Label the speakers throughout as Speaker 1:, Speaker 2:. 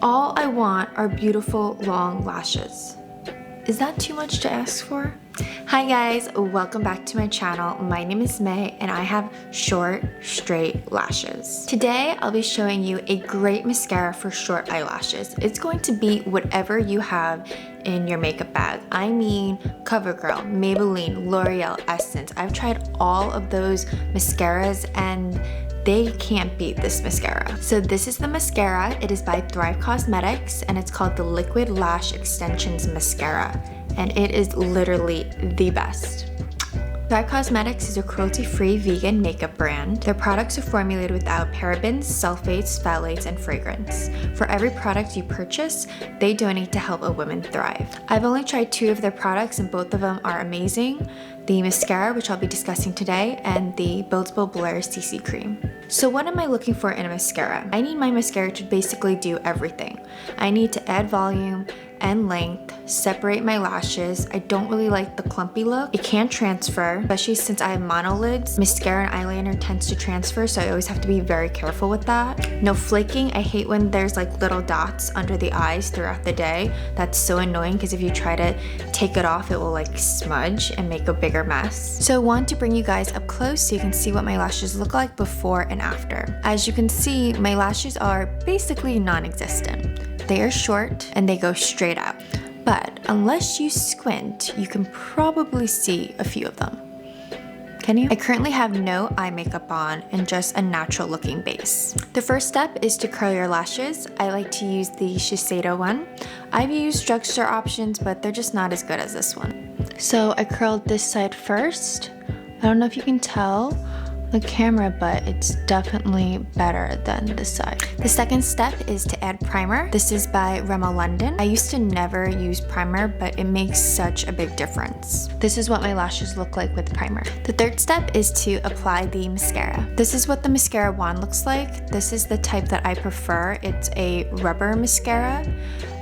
Speaker 1: All I want are beautiful long lashes. Is that too much to ask for? Hi guys, welcome back to my channel. My name is May and I have short, straight lashes. Today I'll be showing you a great mascara for short eyelashes. It's going to be whatever you have in your makeup bag. I mean CoverGirl, Maybelline, L'Oreal, Essence. I've tried all of those mascaras and they can't beat this mascara. So this is the mascara. It is by Causemetics and it's called the Liquid Lash Extensions Mascara. And it is literally the best. Causemetics is a cruelty-free vegan makeup brand. Their products are formulated without parabens, sulfates, phthalates, and fragrance. For every product you purchase, they donate to help a woman thrive. I've only tried 2 of their products and both of them are amazing. The mascara, which I'll be discussing today, and the Buildable Blur CC Cream. So what am I looking for in a mascara? I need my mascara to basically do everything. I need to add volume and length, separate my lashes. I don't really like the clumpy look. It can transfer, especially since I have monolids. Mascara and eyeliner tends to transfer, so I always have to be very careful with that. No flaking. I hate when there's like little dots under the eyes throughout the day. That's so annoying because if you try to take it off, it will like smudge and make a bigger mess. So I want to bring you guys up close so you can see what my lashes look like before and after. As you can see, my lashes are basically non-existent. They are short and they go straight out. But unless you squint, you can probably see a few of them. Can you? I currently have no eye makeup on and just a natural looking base. The first step is to curl your lashes. I like to use the Shiseido one. I've used drugstore options, but they're just not as good as this one. So I curled this side first. I don't know if you can tell the camera, but it's definitely better than this side. The second step is to add primer. This is by Rimmel London. I used to never use primer, but it makes such a big difference. This is what my lashes look like with primer. The third step is to apply the mascara. This is what the mascara wand looks like. This is the type that I prefer. It's a rubber mascara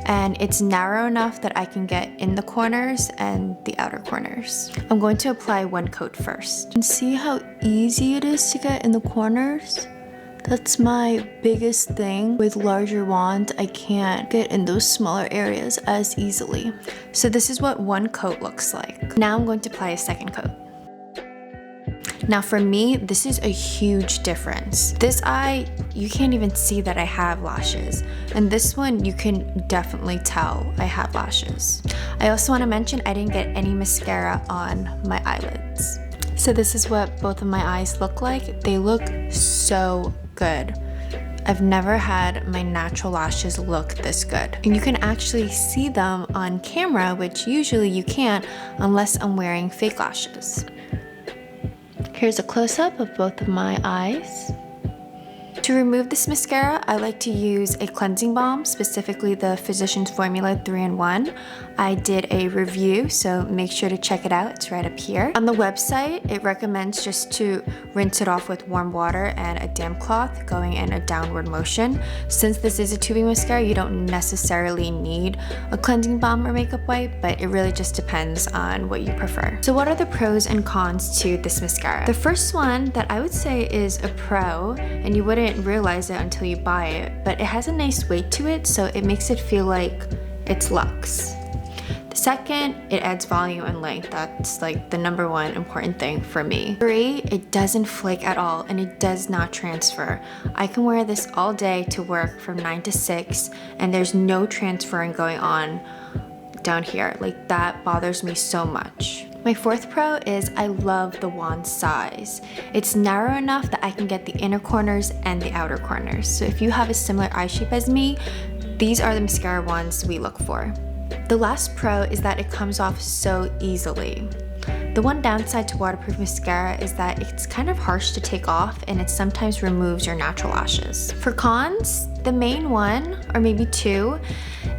Speaker 1: and it's narrow enough that I can get in the corners and the outer corners. I'm going to apply one coat first. And see how easy it is to get in the corners? That's my biggest thing. With larger wands, I can't get in those smaller areas as easily. So this is what one coat looks like. Now I'm going to apply a second coat. Now for me, this is a huge difference. This eye, you can't even see that I have lashes. And this one, you can definitely tell I have lashes. I also want to mention I didn't get any mascara on my eyelids. So this is what both of my eyes look like. They look so good. I've never had my natural lashes look this good. And you can actually see them on camera, which usually you can't unless I'm wearing fake lashes. Here's a close-up of both of my eyes. To remove this mascara, I like to use a cleansing balm, specifically the Physicians Formula 3-in-1. I did a review, so make sure to check it out. It's right up here. On the website, it recommends just to rinse it off with warm water and a damp cloth going in a downward motion. Since this is a tubing mascara, you don't necessarily need a cleansing balm or makeup wipe, but it really just depends on what you prefer. So what are the pros and cons to this mascara? The first one that I would say is a pro, and you wouldn't realize it until you buy it, but it has a nice weight to it, so it makes it feel like it's luxe. The second, it adds volume and length. That's like the #1 important thing for me. 3, it doesn't flake at all and it does not transfer. I can wear this all day to work from 9 to 6 and there's no transferring going on down here. Like that bothers me so much. My fourth pro is I love the wand size. It's narrow enough that I can get the inner corners and the outer corners. So if you have a similar eye shape as me, these are the mascara wands we look for. The last pro is that it comes off so easily. The one downside to waterproof mascara is that it's kind of harsh to take off and it sometimes removes your natural lashes. For cons, the main one, or maybe 2,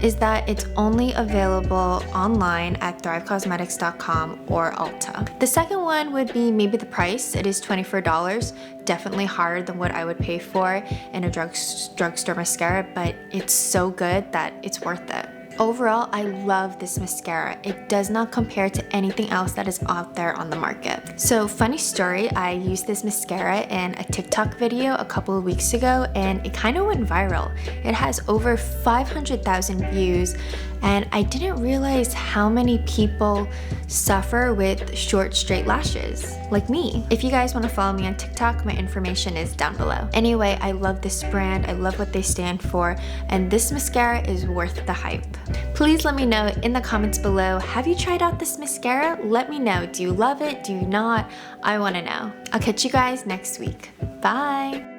Speaker 1: is that it's only available online at thrivecausemetics.com or Ulta. The second one would be maybe the price. It is $24, definitely higher than what I would pay for in a drugstore mascara, but it's so good that it's worth it. Overall, I love this mascara. It does not compare to anything else that is out there on the market. So funny story, I used this mascara in a TikTok video a couple of weeks ago and it kind of went viral. It has over 500,000 views and I didn't realize how many people suffer with short, straight lashes, like me. If you guys want to follow me on TikTok, my information is down below. Anyway, I love this brand, I love what they stand for, and this mascara is worth the hype. Please let me know in the comments below, have you tried out this mascara? Let me know, do you love it, do you not? I want to know. I'll catch you guys next week. Bye!